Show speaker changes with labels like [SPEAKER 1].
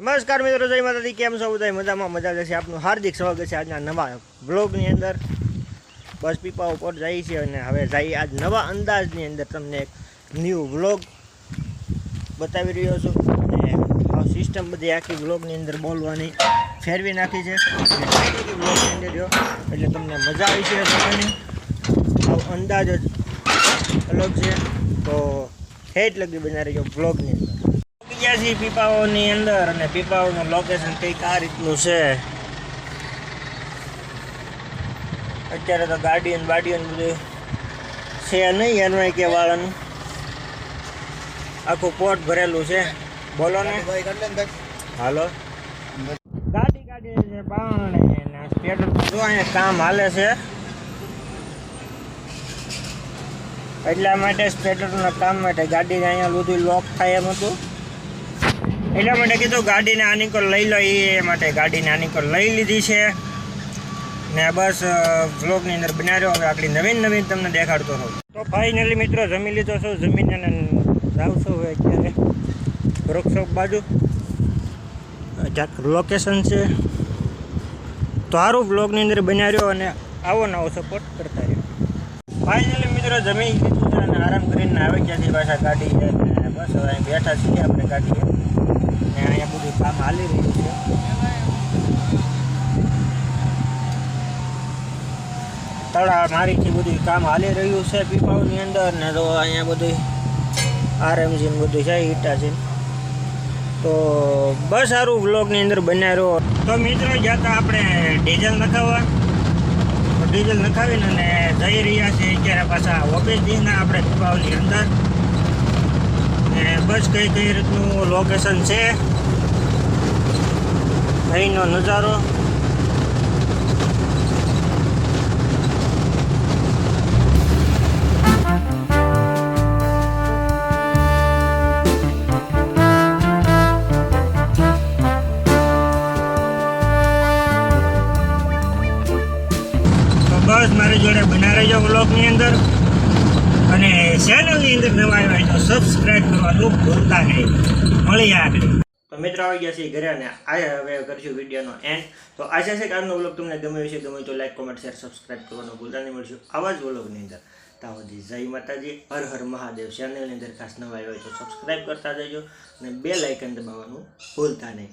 [SPEAKER 1] નમસ્કાર મિત્રો, જય માતાજી. કેમ છો બધા? મજામાં મજા જશે. આપનું હાર્દિક સ્વાગત છે આજના નવા બ્લોગની અંદર. બસ પીપા ઉપર જઈએ છીએ અને હવે જઈએ આજ નવા અંદાજની અંદર તમને એક ન્યૂ વ્લોગ બતાવી રહ્યો છું. અને આ સિસ્ટમ બધી આખી વ્લોગની અંદર બોલવાની ફેરવી નાખી છે વ્લોગની અંદર જો, એટલે તમને મજા આવી છે જોવાની. આવો અંદાજ જ અલગ છે, તો ઠેઠ લગી બના રહ્યો બ્લોગની અંદર. પીપાઓની અંદર અને પીપાઓનું લોકેશન કંઈક આ રીતનું છે. અત્યારે તો ગાડીઓ બધું છે નહીં, એનવાય કે વાળાનું આખું પોટ ભરેલું છે. બોલો ને, હાલો. ગાડી છે પાણે સ્પેટર જો અહીંયા કામ હાલે છે, એટલા માટે સ્પેટરના કામ માટે ગાડીને અહીંયા બધું લોક થાય એમ હતું. એટલા માટે કીધું ગાડીને આની પર લઈ લો, એ માટે ગાડીને આની પર લઈ લીધી છે ને બસ વ્લોગની અંદર બનાવ્યો. હવે આટલી નવીન તમને દેખાડતો હોઉં. તો ફાઇનલી મિત્રો જમી લીધો છું, જમીને જાઉં છું હવે અત્યારે વર્કશોપ બાજુ ક્યાંક લોકેશન છે. તો સારું વ્લોગની અંદર બનાવ્યો અને આવો નવો સપોર્ટ કરતા રહ્યો. ફાઇનલી મિત્રો જમી લીધું છે અને આરામ કરીને આવી ગયા છીએ પાછા ગાડી છે. બસ હવે અહીં બેઠા છીએ આપણે ગાડીએ ને અહીંયા બધું કામ હાલી રહ્યું છે. તળા મારીથી બધું કામ હાલી રહ્યું છે પીપાઓની અંદર ને તો અહીંયા બધું આરએમજી ને બધું છે, ઈટા છે. તો બસ સારું વ્લોગની અંદર બનાવ્યો. તો મિત્રો જતા આપણે ડીઝલ નખાવવા, ડીઝલ નખાવીને અને જઈ રહ્યા છે અત્યારે પાછા ઓફિસના આપણે પીપાઓની અંદર. ને બસ કઈ રીતનું લોકેશન છે, અહીંનો નજારો. બસ મારી જોડે બના રહેજો વ્લોગની અંદર, અને ચેનલની અંદર નવા આવ્યા તો સબસ્ક્રાઈબ કરવાનું ભૂલતા નહીં. મળી આગળ. તો મિત્રો આવી ગયા છે ઘરે અને આ હવે કરશું વિડીયોનો એન્ડ. તો આશા છે કે આજનો વ્લોગ તમને ગમ્યો છે. ગમે તો લાઈક, કોમેન્ટ, શેર, સબસ્ક્રાઈબ કરવાનું ભૂલતા નહીં. મળશું આવા જ વ્લોગની અંદર. ત્યાં સુધી જય માતાજી, હર હર મહાદેવ. ચેનલની અંદર ખાસ નવા આવ્યા હોય તો સબસ્ક્રાઈબ કરતા જજો અને બેલ આઇકન દબાવવાનું ભૂલતા નહીં.